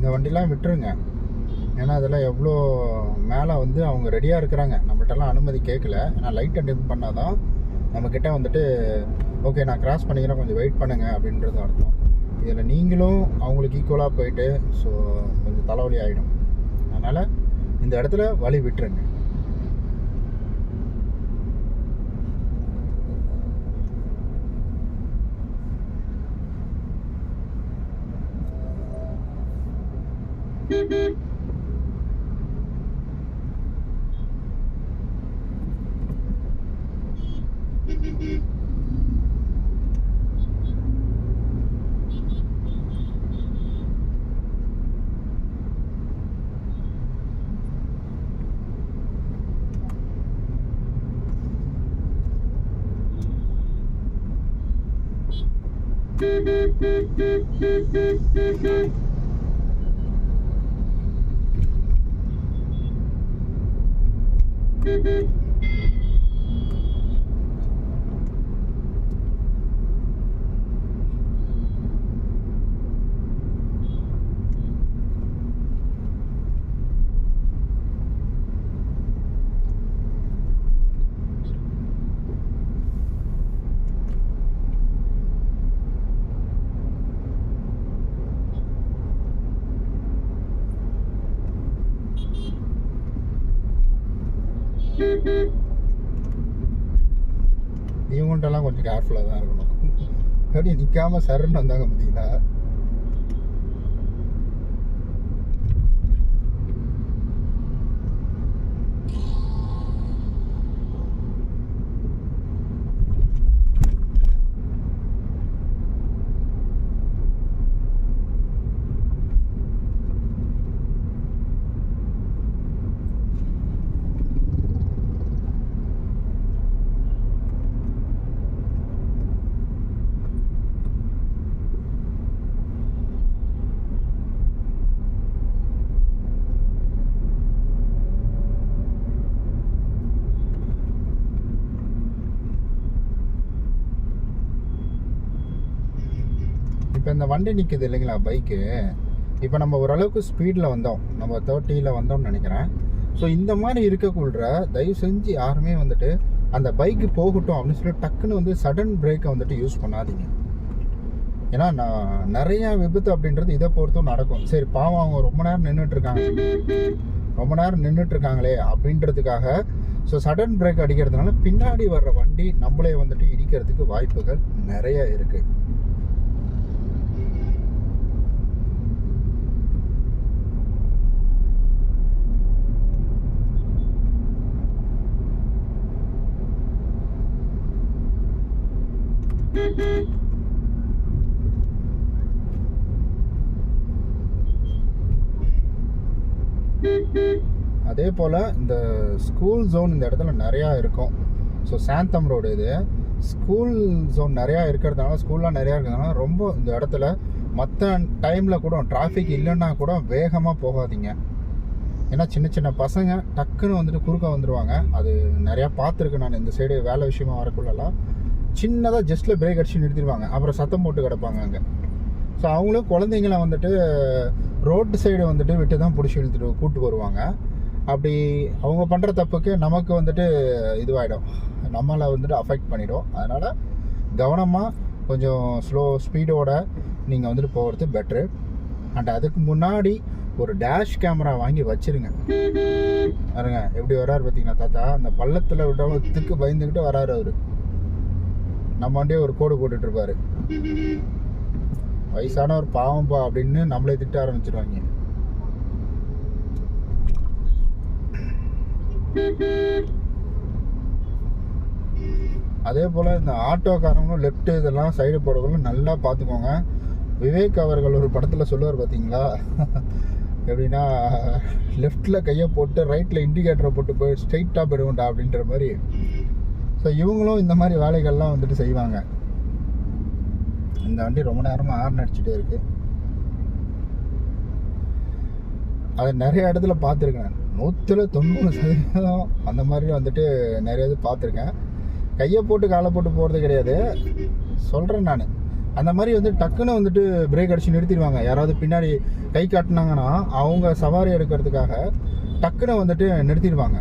இந்த வண்டிலாம் விட்டுருங்க. ஏன்னா அதெல்லாம் எவ்வளோ மேலே வந்து அவங்க ரெடியாக இருக்கிறாங்க, நம்மள்ட்டெல்லாம் அனுமதி கேட்கல. ஏன்னா லைட்டை டிம் பண்ணால் தான் நம்மக்கிட்ட வந்துட்டு ஓகே நான் கிராஸ் பண்ணிக்கிறேன் கொஞ்சம் வெயிட் பண்ணுங்கள் அப்படின்றது அர்த்தம். இதில் நீங்களும் அவங்களுக்கு ஈக்குவலாக போயிட்டு ஸோ கொஞ்சம் தலைவலி ஆகிடும். அதனால் இந்த இடத்துல வழி விட்டுருங்க. இவங்கள்ட்டெல்லாம் கொஞ்சம் கேர்ஃபுல்லாக தான் இருக்கணும். எப்படி நிற்காமல் சருன்னு வந்தாங்க பார்த்தீங்களா? இப்போ இந்த வண்டி நிற்குது இல்லைங்களா பைக்கு, இப்போ நம்ம ஓரளவுக்கு ஸ்பீடில் வந்தோம், நம்ம 30ல் வந்தோம்னு நினைக்கிறேன். ஸோ இந்த மாதிரி இருக்கக்குள்ள தயவு செஞ்சு யாருமே வந்துட்டு அந்த பைக்கு போகட்டும் அப்படின்னு சொல்லி டக்குன்னு வந்து சடன் பிரேக்கை வந்துட்டு யூஸ் பண்ணாதீங்க. ஏன்னா நான் நிறையா விபத்து அப்படின்றது இதை பொறுத்தும் நடக்கும். சரி பாவம் அவங்க ரொம்ப நேரம் நின்றுட்டுருக்காங்களே அப்படின்றதுக்காக ஸோ சடன் பிரேக் அடிக்கிறதுனால பின்னாடி வர்ற வண்டி நம்மளே வந்துட்டு இடிக்கிறதுக்கு வாய்ப்புகள் நிறைய இருக்குது. அதே போல் இந்த ஸ்கூல் ஜோன் இந்த இடத்துல நிறையா இருக்கும். ஸோ சாந்தம் ரோடு இது ஸ்கூல் ஜோன் நிறையா இருக்கிறதுனால, ஸ்கூல்லாம் நிறையா இருக்கிறதுனால ரொம்ப இந்த இடத்துல மற்ற டைமில் கூட டிராஃபிக் இல்லைன்னா கூட வேகமாக போகாதீங்க. ஏன்னா சின்ன சின்ன பசங்க டக்குன்னு வந்துட்டு குறுக்க வந்துடுவாங்க. அது நிறையா பார்த்துருக்கேன் நான். இந்த சைடு வேலை விஷயமா வரக்குள்ளலாம் சின்னதாக ஜஸ்ட்டில் பிரேக் அடிச்சு நிறுத்திடுவாங்க, அப்புறம் சத்தம் போட்டு கிடப்பாங்க அங்கே. ஸோ அவங்களும் குழந்தைங்கள வந்துட்டு ரோட்டு சைடு வந்துட்டு விட்டு தான் பிடிச்சி இழுத்துட்டு கூப்பிட்டு வருவாங்க. அப்படி அவங்க பண்ணுற தப்புக்கு நமக்கு வந்துட்டு இதுவாகிடும், நம்மளை வந்துட்டு அஃபெக்ட் பண்ணிடும். அதனால் கவனமாக கொஞ்சம் ஸ்பீடோட நீங்கள் வந்துட்டு போகிறது பெட்ரு. அண்ட் அதுக்கு முன்னாடி ஒரு டேஷ் கேமரா வாங்கி வச்சுருங்க. பாருங்க எப்படி வராரு பார்த்தீங்கன்னா தாத்தா, அந்த பள்ளத்தில் விட்டவத்துக்கு பயந்துக்கிட்டு வராரு அவர். நம்ம வண்டியே ஒரு கோடு போட்டுட்ருப்பாரு. வயசானவர் பாவம்பா அப்படின்னு நம்மளே திட்ட ஆரம்பிச்சிருவாங்க. அதே போல் இந்த ஆட்டோக்காரங்களும் லெஃப்ட்டு இதெல்லாம் சைடு போடக்குள்ள நல்லா பார்த்துக்கோங்க. விவேக் அவர்கள் ஒரு படத்தில் சொல்லுவார் பார்த்தீங்களா, எப்படின்னா லெஃப்டில் கையை போட்டு ரைட்டில் இண்டிகேட்டரை போட்டு போய் ஸ்ட்ரைட்டாக போயிடுவோண்டா அப்படின்ற மாதிரி. ஸோ இவங்களும் இந்த மாதிரி வேலைகள்லாம் வந்துட்டு செய்வாங்க. இந்த வண்டி ரொம்ப நேரமாக ஹார்ன் அடிச்சுட்டே இருக்குது. அதை நிறைய இடத்துல பார்த்துருக்கேன். 190% அந்த மாதிரி வந்துட்டு நிறைய இது பார்த்துருக்கேன். கையை போட்டு காலை போட்டு போகிறது கிடையாது சொல்கிறேன் நான். அந்த மாதிரி வந்து டக்குன்னு வந்துட்டு பிரேக் அடித்து நிறுத்திடுவாங்க. யாராவது பின்னாடி கை காட்டினாங்கன்னா அவங்க சவாரி எடுக்கிறதுக்காக டக்குன்னு வந்துட்டு நிறுத்திடுவாங்க.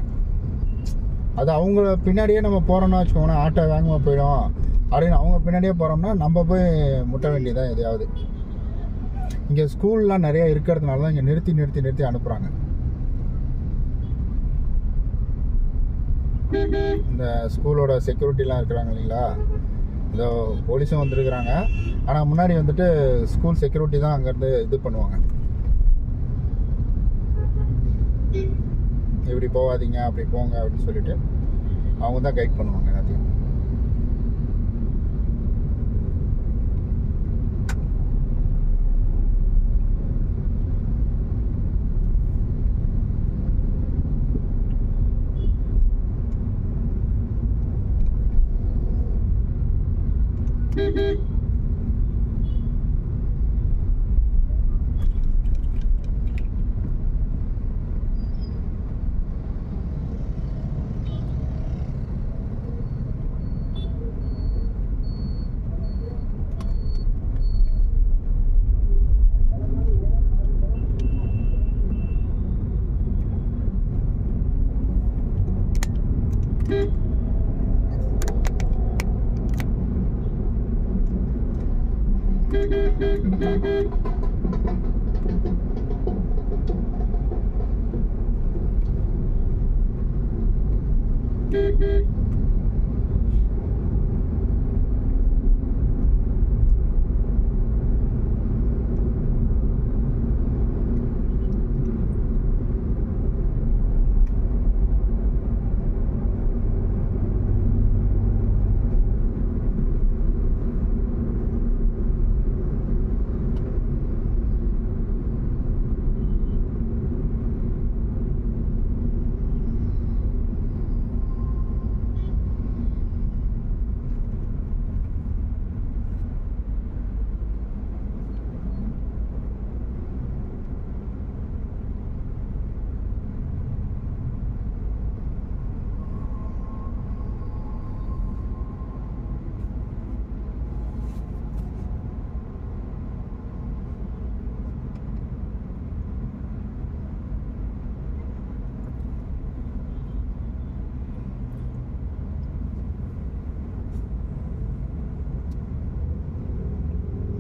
அது அவங்க பின்னாடியே நம்ம போகிறோம்னா வச்சுக்கோங்களேன், ஆட்டோ வேகமாக போயிடும் அப்படின்னு அவங்க பின்னாடியே போகிறோம்னா நம்ம போய் முட்ட வேண்டியதான் எதையாவது. இங்கே ஸ்கூல்லாம் நிறையா இருக்கிறதுனால தான் இங்கே நிறுத்தி நிறுத்தி நிறுத்தி அனுப்புகிறாங்க. இந்த ஸ்கூலோட செக்யூரிட்டிலாம் இருக்கிறாங்க இல்லைங்களா, இதோ போலீஸும் வந்துருக்குறாங்க. ஆனால் முன்னாடி வந்துட்டு ஸ்கூல் செக்யூரிட்டி தான் அங்கேருந்து இது பண்ணுவாங்க, இப்படி போகாதீங்க அப்படி போங்க அப்படின்னு சொல்லிட்டு அவங்க தான் கைட் பண்ணுவாங்க எல்லாத்தையும்.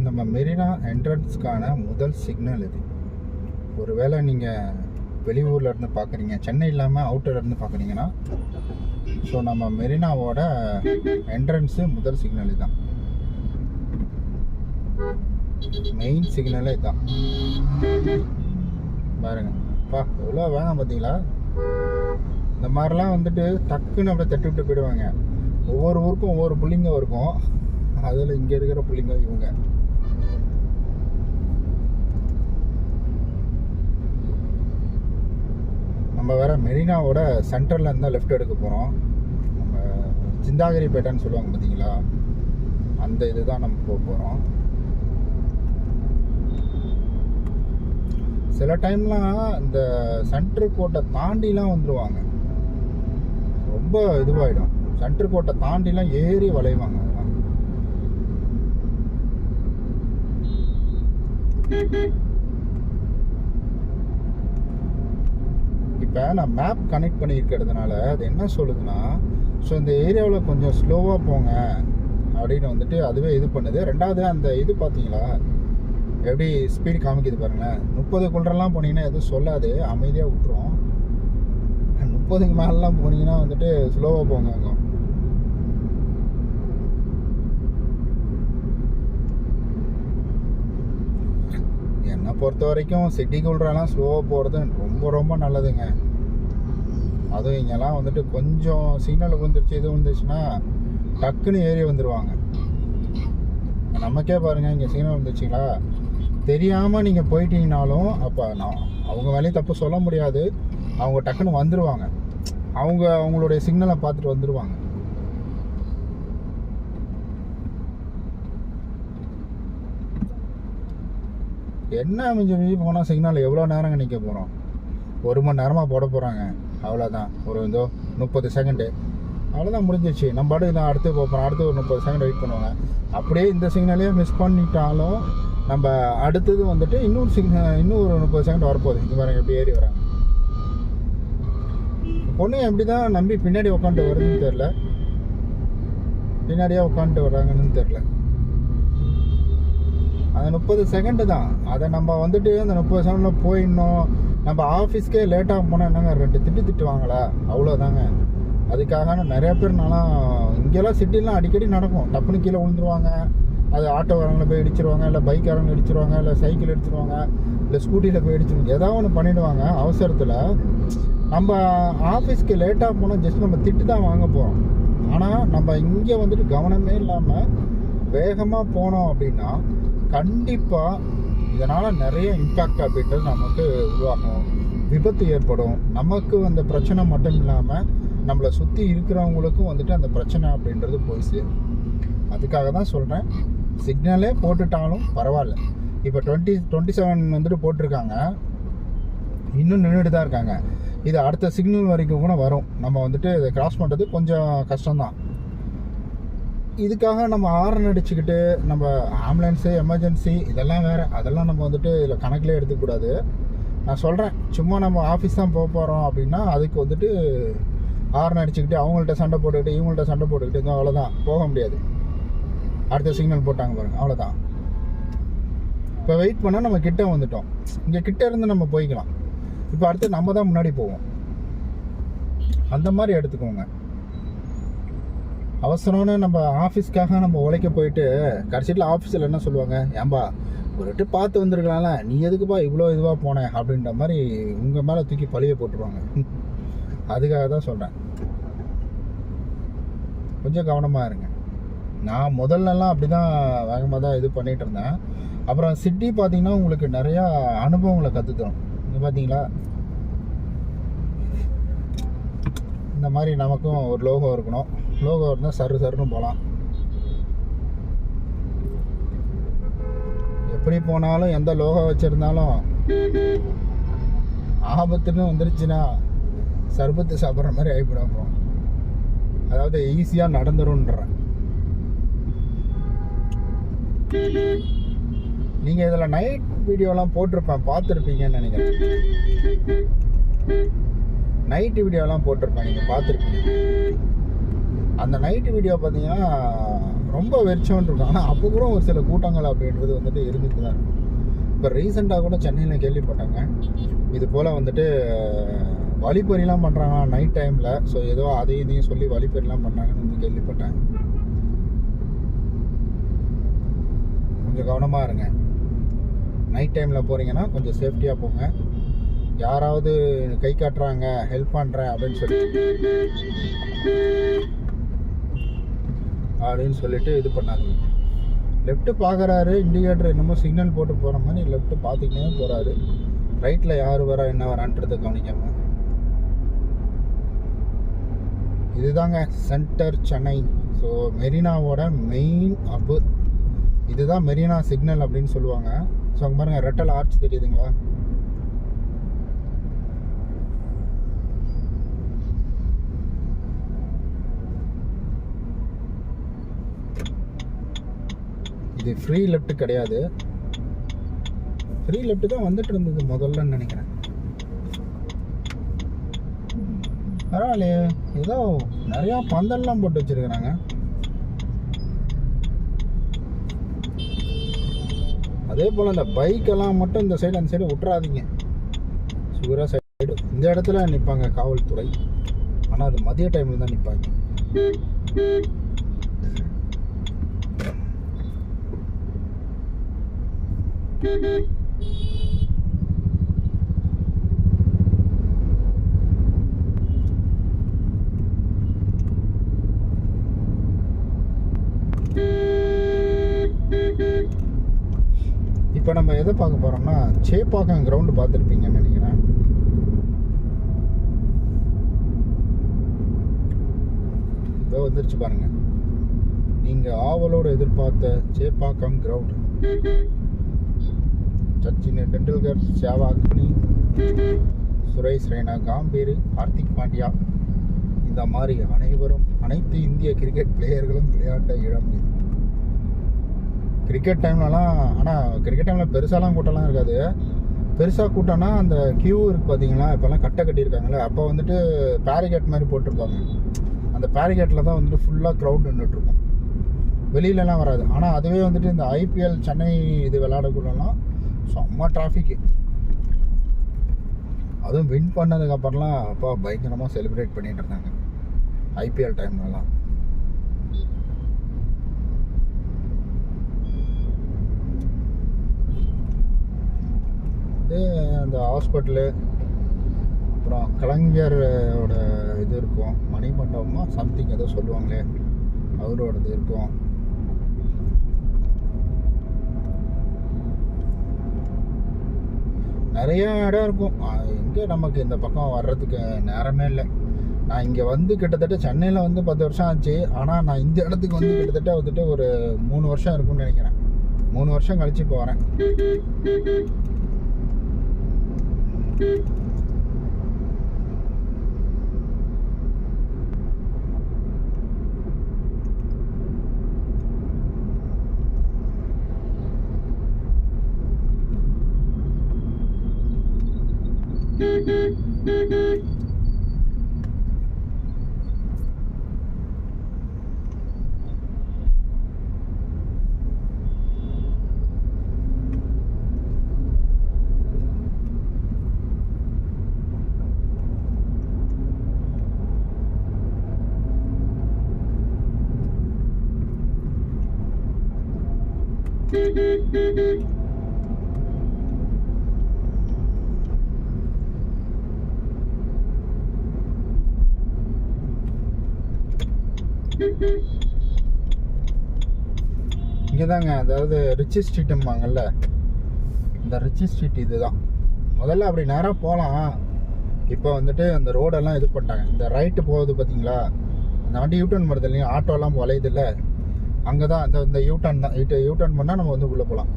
நம்ம மெரினா என்ட்ரன்ஸ்க்கான முதல் சிக்னல் இது. ஒருவேளை நீங்கள் வெளியூரில் இருந்து பார்க்குறீங்க, சென்னை இல்லாமல் அவுட்டர்லேருந்து பார்க்குறீங்கன்னா, ஸோ நம்ம மெரினாவோட என்ட்ரன்ஸு முதல் சிக்னல் இதுதான், மெயின் சிக்னலே இதுதான். பாருங்க பா, எவ்வளோ வேகம் பார்த்தீங்களா. இந்த மாதிரிலாம் வந்துட்டு டக்குன்னு அப்படியே தட்டி விட்டு போயிடுவாங்க. ஒவ்வொரு ஊருக்கும் ஒவ்வொரு புள்ளிங்க இருக்கும், அதில் இங்கே இருக்கிற புள்ளிங்க இவங்க. நம்ம வேறு மெரினாவோட சென்டரில் இருந்தால் லெஃப்ட் எடுக்க போகிறோம். நம்ம சிந்தாகிரிப்பேட்டைன்னு சொல்லுவாங்க பார்த்தீங்களா, அந்த இது தான் நம்ம போக போகிறோம். சில டைம்லாம் இந்த சென்ட்ரு கோட்டை தாண்டிலாம் வந்துடுவாங்க, ரொம்ப இதுவாகிடும். சென்ட்ரு கோட்டை தாண்டிலாம் ஏறி வளைவாங்க. அதெல்லாம் இப்போ நான் மேப் கனெக்ட் பண்ணியிருக்கிறதுனால அது என்ன சொல்லுதுன்னா, ஸோ இந்த ஏரியாவில் கொஞ்சம் ஸ்லோவாக போங்க அப்படின்னு வந்துட்டு அதுவே இது பண்ணுது. ரெண்டாவது அந்த இது பார்த்தீங்களா எப்படி ஸ்பீடு காமிக்குது பாருங்களேன். 30க்குள்ளெல்லாம் போனீங்கன்னா எதுவும் சொல்லாது, அமைதியாக விட்டுரும். 30க்கு மேலாம் போனீங்கன்னா வந்துட்டு ஸ்லோவாக போங்க. அங்கே என்னை பொறுத்த வரைக்கும் சிட்டிக்குள்ளெல்லாம் ஸ்லோவாக போகிறது ரொம்ப ரொம்ப நல்லதுங்க. அதுவும் இங்கெல்லாம் வந்துட்டு கொஞ்சம் சிக்னல் விழுந்துருச்சு, இது விழுந்துச்சுன்னா டக்குன்னு ஏறி வந்துடுவாங்க. நமக்கே பாருங்கள், இங்கே சிக்னல் விழுந்துச்சுங்களா, தெரியாமல் நீங்கள் போயிட்டீங்கனாலும் அப்போ அவங்க மேலேயும் தப்பு சொல்ல முடியாது. அவங்க டக்குன்னு வந்துடுவாங்க, அவங்களுடைய சிக்னலை பார்த்துட்டு வந்துடுவாங்க. என்ன மிஞ்சி போனால் சிக்னல் எவ்வளோ நேரங்க நிற்க போகிறோம், 1 மணி நேரமாக போட போகிறாங்க, அவ்வளோதான். ஒரு 30 செகண்டு அவ்வளோதான், முடிஞ்சிச்சு. நம்ம பாட்டுக்கு தான் அடுத்து போகிறோம். அடுத்து ஒரு 30 செகண்ட் வெயிட் பண்ணுவாங்க. அப்படியே இந்த சிக்னலையே மிஸ் பண்ணிட்டாலும் நம்ம அடுத்தது வந்துட்டு இன்னும் ஒரு 30 செகண்ட் வரப்போகுது. இது பாருங்க எப்படி ஏறி வராங்க. பொண்ணு எப்படி தான் நம்பி பின்னாடி உட்காந்துட்டு வருதுன்னு தெரில, பின்னாடியே உட்காந்துட்டு வர்றாங்கன்னு தெரில. அந்த 30 செகண்டு தான், அதை நம்ம வந்துட்டு அந்த 30 செகண்டில் போயிடணும். நம்ம ஆஃபீஸ்க்கே லேட்டாக போனால் என்னங்க 2 திட்டுவாங்களா, அவ்வளோதாங்க. அதுக்காக நிறையா பேர் நான்லாம் இங்கெல்லாம் சிட்டிலாம் அடிக்கடி நடக்கும். டப்புன்னு கீழே விழுந்துருவாங்க. அது ஆட்டோக்காரங்களை போய் இடிச்சிருவாங்க, இல்லை பைக்காரங்களை இடிச்சிருவாங்க, இல்லை சைக்கிள் எடுத்துருவாங்க, இல்லை ஸ்கூட்டியில் போய் இடிச்சிருவாங்க. ஏதாவது ஒன்று பண்ணிவிடுவாங்க அவசரத்தில். நம்ம ஆஃபீஸ்க்கு லேட்டாக போனால் ஜஸ்ட் நம்ம திட்டு தான் வாங்க போகிறோம். ஆனால் நம்ம இங்கே வந்துட்டு கவனமே இல்லாமல் வேகமாக போனோம் அப்படின்னா கண்டிப்பாக இதனால் நிறைய இம்பேக்ட் அப்படின்றது நமக்கு உருவாகும். விபத்து ஏற்படும். நமக்கு அந்த பிரச்சனை மட்டும் இல்லாமல் நம்மளை சுற்றி இருக்கிறவங்களுக்கும் வந்துட்டு அந்த பிரச்சனை அப்படின்றது போய் சேரும். அதுக்காக தான் சொல்கிறேன், சிக்னலே போட்டுட்டாலும் பரவாயில்ல. இப்போ 27 வந்துட்டு போட்டிருக்காங்க, இன்னும் நின்றுட்டு தான் இருக்காங்க. இது அடுத்த சிக்னல் வரைக்கும் கூட வரும். நம்ம வந்துட்டு இதை கிராஸ் பண்ணுறது கொஞ்சம் கஷ்டம்தான். இதுக்காக நம்ம ஹாரன் அடிச்சுக்கிட்டு நம்ம ஆம்புலன்ஸு எமர்ஜென்சி இதெல்லாம் வேறு, அதெல்லாம் நம்ம வந்துட்டு இதில் கணக்கிலே எடுத்துக்கூடாது. நான் சொல்கிறேன், சும்மா நம்ம ஆஃபீஸ் தான் போக போகிறோம் அப்படின்னா அதுக்கு வந்துட்டு ஹாரன் அடிச்சுக்கிட்டு அவங்கள்ட்ட சண்டை போட்டுக்கிட்டு இவங்கள்ட்ட சண்டை போட்டுக்கிட்டு இருந்தால் அவ்வளோதான், போக முடியாது. அடுத்த சிக்னல் போட்டாங்க பாருங்க, அவ்வளோதான். இப்போ வெயிட் பண்ணால் நம்ம கிட்டே வந்துட்டோம். இங்கே கிட்டே இருந்து நம்ம போய்க்கலாம். இப்போ அடுத்து நம்ம தான் முன்னாடி போவோம். அந்த மாதிரி எடுத்துக்கோங்க. அவசரம்னு நம்ம ஆஃபீஸ்க்காக நம்ம உழைக்க போயிட்டு கடைசியில் ஆஃபீஸில் என்ன சொல்லுவாங்க, ஏன்பா ஒரு விட்டு பார்த்து வந்துருக்கலாம்ல, நீ எதுக்குப்பா இவ்வளோ இதுவாக போனேன் அப்படின்ற மாதிரி உங்கள் மேலே தூக்கி பழிய போட்டுருவாங்க. அதுக்காக தான் சொல்கிறேன், கொஞ்சம் கவனமாக இருங்க. நான் முதல்லலாம் அப்படி தான் வேகமாக தான் இது பண்ணிகிட்டு இருந்தேன். அப்புறம் சிட்டி பார்த்திங்கன்னா உங்களுக்கு நிறையா அனுபவங்களை கற்றுத்தரும். இங்கே பார்த்தீங்களா, இந்த மாதிரி நமக்கும் ஒரு லோகோ இருக்கணும். லோகோ இருந்தால் சருன்னு போகலாம். எப்படி போனாலும் எந்த லோகோ வச்சுருந்தாலும் ஆபத்துன்னு வந்துருச்சுன்னா சர்பத்து சாப்பிட்ற மாதிரி ஆகிப்படும். அப்புறம் அதாவது ஈஸியாக நடந்துருன்றேன். நீங்கள் இதில் நைட் வீடியோலாம் போட்டிருப்பேன், பார்த்துருப்பீங்கன்னு நினைக்கிறேன். நைட்டு வீடியோலாம் போட்டிருப்பேன், நீங்கள் பார்த்துருப்பீங்க. அந்த நைட்டு வீடியோ பார்த்தீங்கன்னா ரொம்ப வெறிச்சோன்னு இருக்கும். ஆனால் அப்போ கூட ஒரு சில கூட்டங்கள் அப்படின்றது வந்துட்டு இருந்துட்டு தான் இருக்கும். இப்போ ரீசெண்டாக கூட சென்னையில் கேள்விப்பட்டாங்க, இது போல் வந்துட்டு வழிப்பறிலாம் பண்ணுறாங்க நைட் டைமில். ஸோ ஏதோ அதையும் இதையும் சொல்லி வழிப்பறிலாம் பண்ணுறாங்கன்னு வந்து கேள்விப்பட்டேன். கொஞ்சம் கவனமாக இருங்க. நைட் டைமில் போகிறீங்கன்னா கொஞ்சம் சேஃப்டியாக போங்க. யாராவது கை காட்டுறாங்க, ஹெல்ப் பண்ணுறேன் அப்படின்னு சொல்லிட்டு இது பண்ணாங்க. லெஃப்ட்டு பார்க்குறாரு, இண்டிகேட்டர் என்னமோ சிக்னல் போட்டு போகிற மாதிரி லெஃப்ட்டு பார்த்துக்கிட்டே போகிறாரு. ரைட்டில் யார் வரா என்ன வரான்றதை கவனிக்காமல். இதுதாங்க சென்டர் சென்னை. ஸோ மெரினாவோட மெயின் ஹப்பு இதுதான், மெரினா சிக்னல் அப்படின்னு சொல்லுவாங்க. ஸோ அங்கே பாருங்கள், ரெட்டல் ஆர்ச் தெரியுதுங்களா? இது ஃப்ரீ லெஃப்ட் கிடையாது, ஃப்ரீ லெஃப்ட் தான் வந்துட்டு இருந்தது முதல்லன்னு நினைக்கிறேன். பரவாயில்லையே, ஏதோ நிறையா பந்தல்லாம் போட்டு வச்சிருக்கிறாங்க. அதே போல் இந்த பைக்கெல்லாம் மட்டும் இந்த சைடு அந்த சைடு விட்டுறாதீங்க. சுகரா சைடு இந்த இடத்துல நிற்பாங்க காவல்துறை, ஆனால் அது மதிய டைமில் தான் நிற்பாங்க. இப்போ நம்ம எதை பார்க்க போகிறோம்னா, சேப்பாக்கம் கிரவுண்டு பார்த்துருப்பீங்கன்னு நினைக்கிறேன். இப்போ வந்துருச்சு பாருங்க, நீங்கள் ஆவலோடு எதிர்பார்த்த சேப்பாக்கம் கிரவுண்டு. சச்சின் டெண்டுல்கர், சேவாக், சுரேஷ் ரெய்னா, காம்பீர், ஹார்திக் பாண்டியா இந்த மாதிரி அனைத்து இந்திய கிரிக்கெட் பிளேயர்களும் விளையாட்ட இடம் இது. கிரிக்கெட் டைம்லலாம், ஆனால் கிரிக்கெட் டைமில் பெருசாலாம் கூட்டம்லாம் இருக்காது. பெருசாக கூட்டம்னா அந்த கியூ இருக்குது பார்த்தீங்களா, இப்போல்லாம் கட்டை கட்டியிருக்காங்களே, அப்போ வந்துட்டு பேரிகேட் மாதிரி போட்டிருப்பாங்க. அந்த பேரிகேட்டில் தான் வந்துட்டு ஃபுல்லாக க்ரௌட் நின்றுட்டுருக்கும், வெளியிலலாம் வராது. ஆனால் அதுவே வந்துட்டு இந்த ஐபிஎல் சென்னை இது விளையாடக்கூடலாம் செம்ம டிராஃபிக்கு. அதுவும் வின் பண்ணதுக்கப்புறம்லாம் அப்பா பயங்கரமாக செலிப்ரேட் பண்ணிகிட்டு இருந்தாங்க ஐபிஎல் டைம்லலாம். இது அந்த ஹாஸ்பிட்டலு, அப்புறம் கலைஞரோட இது இருக்கும், மணிமண்டபமா சம்திங் ஏதோ சொல்லுவாங்களே, அவரோடது இருக்கும். நிறைய இடம் இருக்கும். எங்கே நமக்கு இந்த பக்கம் வர்றதுக்கு நேரமே இல்லை. நான் இங்கே வந்து கிட்டத்தட்ட சென்னையில் வந்து 10 வருஷம் ஆச்சு. ஆனால் நான் இந்த இடத்துக்கு வந்து கிட்டத்தட்ட வந்துட்டு ஒரு 3 வருஷம் இருக்கும்னு நினைக்கிறேன். 3 வருஷம் கழிச்சு இப்போ வரேன். இங்கே தாங்க, அதாவது ரிச்சி ஸ்ட்ரீட்டும்பாங்கல்ல, இந்த ரிச்சி ஸ்ட்ரீட் இதுதான். முதல்ல அப்படி நேராக போகலாம். இப்போ வந்துட்டு அந்த ரோடெல்லாம் இது பண்ணிட்டாங்க. இந்த ரைட்டு போகுது பார்த்தீங்களா, அந்த வண்டி யூட்டர்ன் பண்ணுறது இல்லையா, ஆட்டோலாம் வளையுது இல்லை, அங்கே தான் இந்த யூட்டர்ன் தான். யூட்டர்ன் பண்ணால் நம்ம வந்து உள்ளே போகலாம்.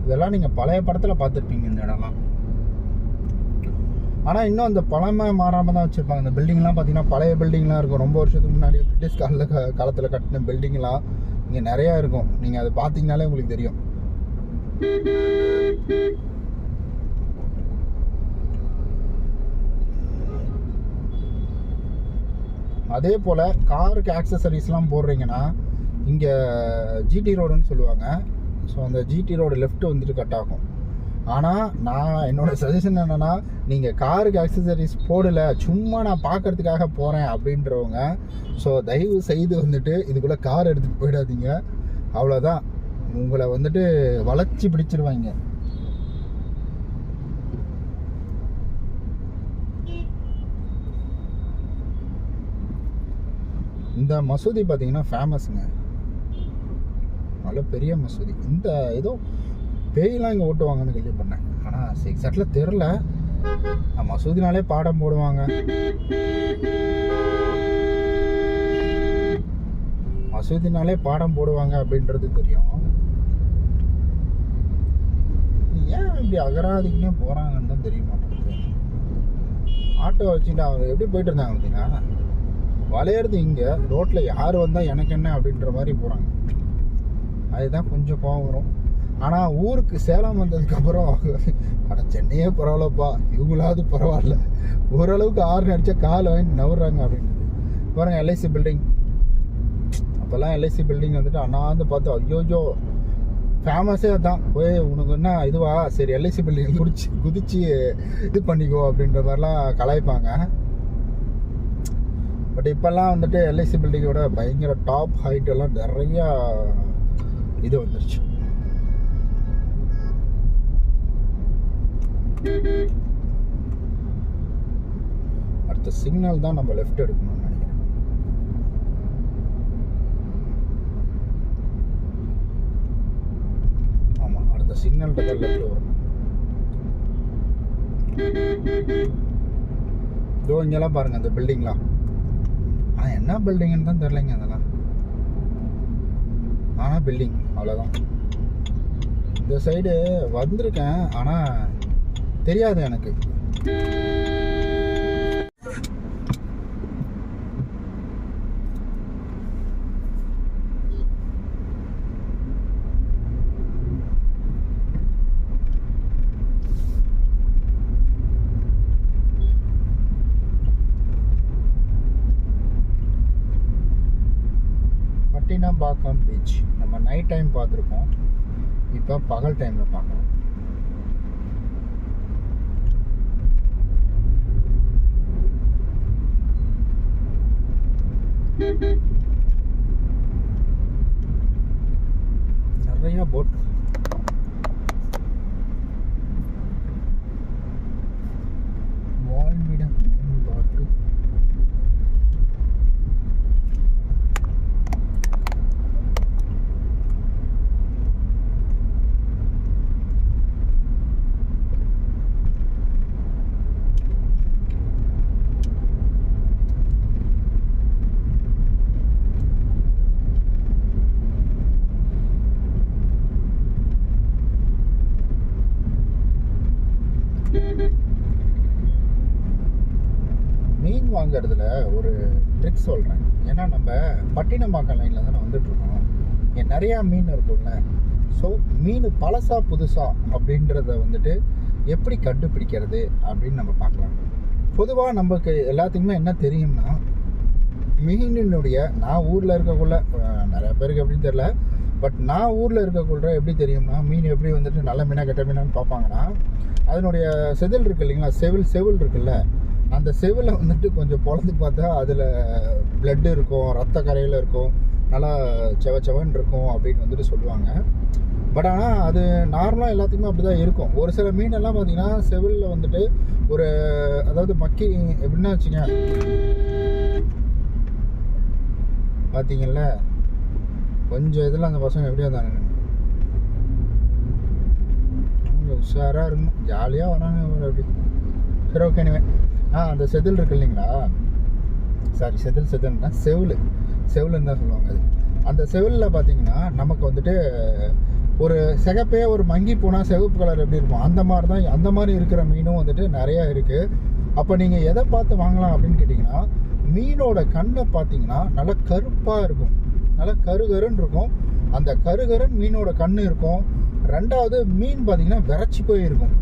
இதெல்லாம் நீங்கள் பழைய படத்தில் பார்த்துருப்பீங்க இந்த இடம்லாம். ஆனால் இன்னும் அந்த பழமை மாறாமல் தான் வச்சுருப்பாங்க. இந்த பில்டிங்லாம் பார்த்தீங்கன்னா பழைய பில்டிங்லாம் இருக்கும். ரொம்ப வருஷத்துக்கு முன்னாடி பிரிட்டிஷ் காலத்தில் கட்டின பில்டிங்லாம் இங்கே நிறையா இருக்கும். நீங்கள் அதை பார்த்தீங்கனாலே உங்களுக்கு தெரியும். அதே போல் காருக்கு ஆக்சசரிஸ்லாம் போடுறீங்கன்னா இங்கே ஜிடி ரோடுன்னு சொல்லுவாங்க. ஸோ அந்த ஜிடி ரோடு லெஃப்ட் வந்துட்டு கட் ஆகும். ஆனால் நான் என்னோடய சஜஷன் என்னென்னா, நீங்கள் காருக்கு ஆக்சசரிஸ் போடலை, சும்மா நான் பார்க்குறதுக்காக போகிறேன் அப்படின்றவங்க, ஸோ தயவு செய்து வந்துட்டு இதுக்குள்ளே கார் எடுத்துகிட்டு போயிடாதீங்க. அவ்வளோதான், உங்களை வந்துட்டு வளைச்சி பிடிச்சிருவாங்க. இந்த மசூதி பார்த்தீங்கன்னா ஃபேமஸுங்க, நல்ல பெரிய மசூதி. இந்த ஏதோ பேயெலாம் இங்கே ஓட்டுவாங்கன்னு கேள்விப்பட்டேன். ஆனால் எக்ஸாக்டில் தெரில. மசூதினாலே பாடம் போடுவாங்க. மசூதினாலே பாடம் போடுவாங்க அப்படின்றது தெரியும். ஏன் இப்படி அகராதிக்குன்னே போகிறாங்கன்னு தான் தெரிய மாட்டேங்குது. ஆட்டோ வச்சுட்டு அவங்க எப்படி போயிட்டு இருந்தாங்க பார்த்தீங்கன்னா, வளையிறது இங்கே ரோட்டில் யார் வந்தால் எனக்கு என்ன அப்படின்ற மாதிரி போகிறாங்க. அதுதான் கொஞ்சம் கோவம் வரும். ஆனால் ஊருக்கு சேலம் வந்ததுக்கப்புறம் அட சென்னையே பரவாயில்லப்பா, இவங்களாவது பரவாயில்ல, ஓரளவுக்கு ஆறு அடித்தா கால் வாங்கிட்டு நவுறாங்க அப்படின்றது. பாருங்கள் எல்ஐசி பில்டிங். அப்போல்லாம் எல்ஐசி பில்டிங் வந்துட்டு அண்ணாந்து பார்த்தோம், ஐயோஜோ ஃபேமஸே அதான். போய் உனக்கு என்ன இதுவா, சரி எல்ஐசி பில்டிங் குதிச்சு இது பண்ணிக்கோ அப்படின்ற மாதிரிலாம் கலாய்ப்பாங்க. பட் இப்போல்லாம் வந்துட்டு எல்ஐசி பில்டிங்கோட பயங்கர டாப் ஹைட்டெல்லாம் நிறையா இது வந்துருச்சு. அடுத்த சிக்னல் தான் நம்ம லெஃப்ட் எடுக்கணும்னு நினைக்கிறேன். ஆமாம், அடுத்த சிக்னல் தான் லெஃப்ட் வரும். இதோ இங்கெல்லாம் பாருங்க, அந்த பில்டிங்லாம் ஆனால் என்ன பில்டிங்னு தான் தெரிலைங்க அதெல்லாம். ஆனால் பில்டிங் அவ்வளோதான். இந்த சைடு வந்திருக்கேன் ஆனால் தெரியாது எனக்கு. பட்டினப்பாக்கம் பீச் நம்ம நைட் டைம் பார்த்துருக்கோம், இப்போ பகல் டைமில் பார்க்கலாம். நிறைய போட். வால்மிடம் பாட்டு. மீன் வாங்கிறதுல ஒரு ட்ரிக் சொல்கிறேன். ஏன்னா நம்ம பட்டினப்பாக்கம் லைனில் தானே வந்துட்டுருக்கோம், இங்கே நிறையா மீன் இருக்கும்ல. ஸோ மீன் பழசா புதுசா அப்படின்றத வந்துட்டு எப்படி கண்டுபிடிக்கிறது அப்படின்னு நம்ம பார்க்கலாம். பொதுவாக நமக்கு எல்லாத்துக்குமே என்ன தெரியும்னா, மீனினுடைய நான் ஊரில் இருக்கக்குள்ள நிறைய பேருக்கு எப்படின்னு தெரில, பட் நான் ஊரில் இருக்கக்குள்ள எப்படி தெரியும்னா, மீன் எப்படி வந்துட்டு நல்ல மீனாக கெட்ட மீனான்னு பார்ப்பாங்கன்னா, அதனுடைய செதில் இருக்குது இல்லைங்களா, செவில் இருக்குல்ல, அந்த செவிலில் வந்துட்டு கொஞ்சம் பொழந்து பார்த்தா அதில் பிளட்டு இருக்கும், ரத்த கரையில் இருக்கும், நல்லா செவன்னு இருக்கும் அப்படின்னு வந்துட்டு சொல்லுவாங்க. பட் ஆனால் அது நார்மலாக எல்லாத்துக்குமே அப்படி தான் இருக்கும். ஒரு சில மீனெல்லாம் பார்த்திங்கன்னா செவிலில் வந்துட்டு ஒரு அதாவது மக்கி எப்படின்னா வச்சுங்க, பார்த்தீங்கல்ல கொஞ்சம் இதில் அந்த பசங்க எப்படி வந்தாங்க, கொஞ்சம் உஷாராக இருக்கணும், ஜாலியாக வராங்க ஒரு அப்படி. சரி ஓகே. anyway அந்த செதில் இருக்கு இல்லைங்களா, சாரி செதில்னா செவிலுன்னு தான் சொல்லுவாங்க. அது அந்த செவிலில் பார்த்தீங்கன்னா நமக்கு வந்துட்டு ஒரு சிகப்பே ஒரு மங்கி போனால் சிவப்பு கலர் எப்படி இருக்கும் அந்த மாதிரி இருக்கிற மீனும் வந்துட்டு நிறையா இருக்குது. அப்போ நீங்கள் எதை பார்த்து வாங்கலாம் அப்படின்னு கேட்டிங்கன்னா, மீனோட கண்ணை பார்த்தீங்கன்னா நல்லா கருப்பாக இருக்கும், நல்லா கருகருன்னு இருக்கும். அந்த கருகருன்னு மீனோட கண் இருக்கும். ரெண்டாவது மீன் பார்த்தீங்கன்னா விரைச்சி போயிருக்கும்.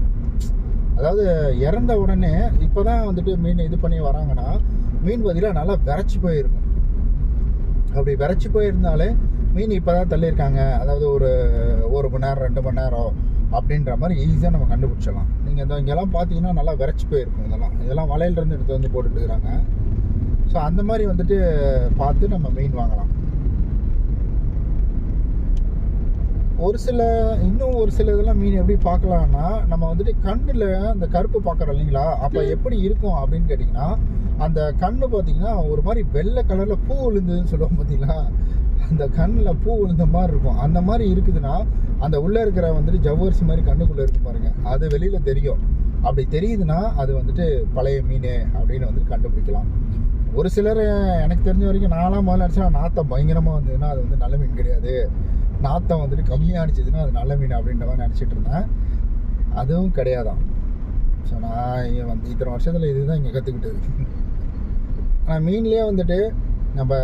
அதாவது இறந்த உடனே இப்போ தான் வந்துட்டு மீன் இது பண்ணி வராங்கன்னா, மீன் பார்த்தீங்கன்னா நல்லா விரைச்சி போயிருக்கும். அப்படி விரைச்சி போயிருந்தாலே மீன் இப்போ தான் தள்ளியிருக்காங்க, அதாவது ஒரு 1 மணி நேரம் 2 மணி நேரம் அப்படின்ற மாதிரி ஈஸியாக நம்ம கண்டுபிடிச்சிடலாம். நீங்கள் இங்கெல்லாம் பார்த்தீங்கன்னா நல்லா விரைச்சி போயிருக்கும். இதெல்லாம் வலையிலேருந்து எடுத்து வந்து போட்டுட்டுருக்காங்க. ஸோ அந்த மாதிரி வந்துட்டு பார்த்து நம்ம மீன் வாங்கலாம். இன்னும் ஒரு சில இதெல்லாம் மீன் எப்படி பார்க்கலான்னா, நம்ம வந்துட்டு கண்ணில் அந்த கருப்பு பார்க்குறோம் இல்லைங்களா, அப்போ எப்படி இருக்கும் அப்படின்னு கேட்டிங்கன்னா, அந்த கண்ணு பார்த்தீங்கன்னா ஒரு மாதிரி வெள்ளை கலரில் பூ விழுந்துன்னு சொல்லுவோம் பார்த்தீங்களா, அந்த கண்ணில் பூ விழுந்த மாதிரி இருக்கும். அந்த மாதிரி இருக்குதுன்னா அந்த உள்ளே இருக்கிற வந்துட்டு ஜவ்வரிசி மாதிரி கண்ணுக்குள்ளே இருக்கும் பாருங்கள், அது வெளியில் தெரியும். அப்படி தெரியுதுன்னா அது வந்துட்டு பழைய மீன் அப்படின்னு வந்து கண்டுபிடிக்கலாம். ஒரு சிலர் எனக்கு தெரிஞ்ச வரைக்கும் நான்லாம் முதல்ல நினச்சா நாத்தம் பயங்கரமாக வந்ததுன்னா அது வந்து நல்ல மீன் கிடையாது, நாத்தம் வந்துட்டு கம்மியாக அடிச்சதுன்னா அது நல்ல மீன் அப்படின்ற மாதிரி நினச்சிட்டு இருந்தேன். அதுவும் கிடையாதான். ஸோ நான் வந்து இத்தனை வருஷத்தில் இதுதான் இங்கே கற்றுக்கிட்டது. ஆனால் மீன்லேயே வந்துட்டு நம்ம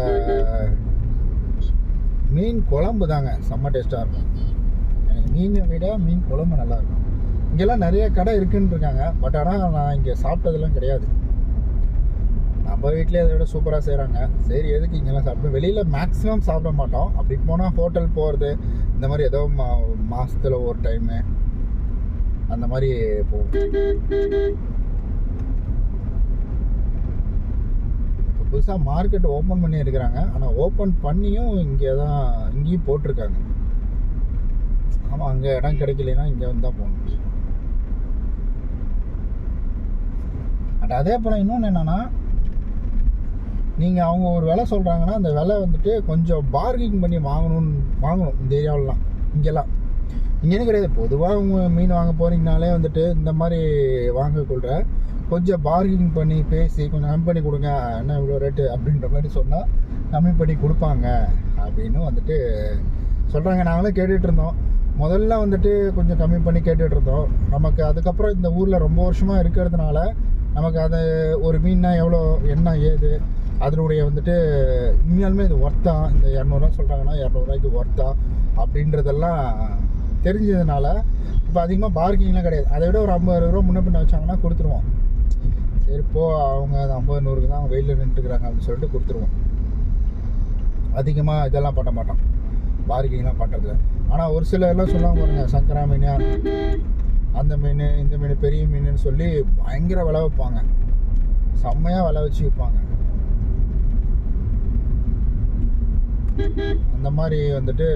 மீன் குழம்பு தாங்க செம்ம டேஸ்ட்டாக இருக்கும். எனக்கு மீனை விட மீன் குழம்பு நல்லாயிருக்கும். இங்கெல்லாம் நிறைய கடை இருக்குன்னு இருக்காங்க, பட் ஆனால் நான் இங்கே சாப்பிட்டதெல்லாம் கிடையாது. நம்ம வீட்டிலே அதை விட சூப்பராக செய்கிறாங்க. சரி எதுக்கு இங்கெல்லாம் சாப்பிட்டு, வெளியில் மேக்ஸிமம் சாப்பிட மாட்டோம். அப்படி போனால் ஹோட்டல் போகிறது இந்த மாதிரி ஏதோ மாதத்தில் ஒரு டைமு அந்த மாதிரி போகும். இப்போ புதுசாக மார்க்கெட் ஓப்பன் பண்ணி இருக்கிறாங்க, ஆனால் ஓப்பன் பண்ணியும் இங்கேயும் போட்டிருக்காங்க. ஆமாம், அங்கே இடம் கிடைக்கலனா இங்கே வந்து தான் போகணும். அண்ட் அதே போல் இன்னொன்று என்னென்னா, நீங்கள் அவங்க ஒரு விலை சொல்கிறாங்கன்னா அந்த விலை வந்துட்டு கொஞ்சம் பார்கிங் பண்ணி வாங்கணும் இந்த ஏரியாவிலலாம். இங்கேன்னு கிடையாது, பொதுவாக அவங்க மீன் வாங்க போகிறீங்கனாலே வந்துட்டு இந்த மாதிரி வாங்கக்குள்ள கொஞ்சம் பார்கிங் பண்ணி பேசி கொஞ்சம் கம்மி பண்ணி கொடுங்க, என்ன இவ்வளோ ரேட்டு அப்படின்ற மாதிரி சொன்னால் கம்மி பண்ணி கொடுப்பாங்க அப்படின்னு வந்துட்டு சொல்கிறாங்க. நாங்களும் கேட்டுகிட்டு இருந்தோம். முதல்ல வந்துட்டு கொஞ்சம் கம்மி பண்ணி கேட்டுகிட்டு இருந்தோம். நமக்கு அதுக்கப்புறம் இந்த ஊரில் ரொம்ப வருஷமாக இருக்கிறதுனால நமக்கு அது ஒரு மீன்னா எவ்வளோ, என்ன ஏது, அதனுடைய வந்துட்டு உண்மையாலுமே இது ஒர்த்தா, இந்த 200 சொல்கிறாங்கன்னா 200 இது ஒர்த்தா அப்படின்றதெல்லாம் தெரிஞ்சதுனால இப்போ அதிகமாக பார்க்கிங்லாம் கிடையாது. அதை விட ஒரு 50-60 ரூபா முன்ன பின்ன வச்சாங்கன்னா கொடுத்துருவோம். சரி போ, அவங்க அது 50-100க்கு தான் வெயிலில் நின்றுக்கிறாங்க அப்படின்னு சொல்லிட்டு கொடுத்துருவோம். அதிகமாக இதெல்லாம் பண்ண மாட்டோம், பார்க்கிங்லாம் பண்ணுறது. ஆனால் ஒரு சில எல்லாம் சொல்லுவாங்க பாருங்க, சங்கரா மீன், அந்த மீன், இந்த மீன், பெரிய மீனுன்னு சொல்லி பயங்கர விலை வைப்பாங்க, செம்மையாக விலை வச்சு விற்பாங்க. அந்த மாதிரி வந்துட்டு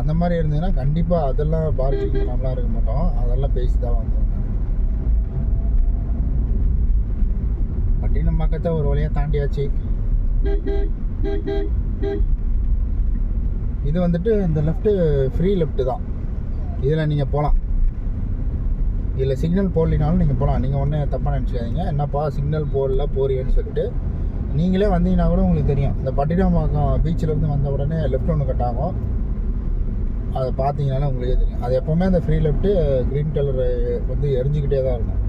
அந்த மாதிரி இருந்ததுன்னா கண்டிப்பாக அதெல்லாம் பார்க்கிங் நம்மளாம் இருக்க மாட்டோம், அதெல்லாம் பேசி தான் வந்தோம். பட்டினம் பக்கத்தை ஒரு வழியாக தாண்டியாச்சு. இது வந்துட்டு இந்த லெஃப்ட்டு ஃப்ரீ லெஃப்ட்டு தான், இதில் நீங்கள் போகலாம். இதில் சிக்னல் போடலினாலும் நீங்கள் போகலாம். நீங்கள் ஒன்றும் தப்பாக நினச்சிக்காதீங்க, என்னப்பா சிக்னல் போடல போறியன்னு சொல்லிட்டு. நீங்களே வந்தீங்கன்னா கூட உங்களுக்கு தெரியும், இந்த பட்டினப்பாக்கம் பீச்சிலேருந்து வந்த உடனே லெஃப்ட் ஒன்று கட் ஆகும், அதை பார்த்தீங்கன்னாலும் உங்களுக்கே தெரியும். அது எப்போவுமே அந்த ஃப்ரீ லெஃப்ட்டு க்ரீன் கலர் வந்து எரிஞ்சிக்கிட்டே தான் இருக்கும்.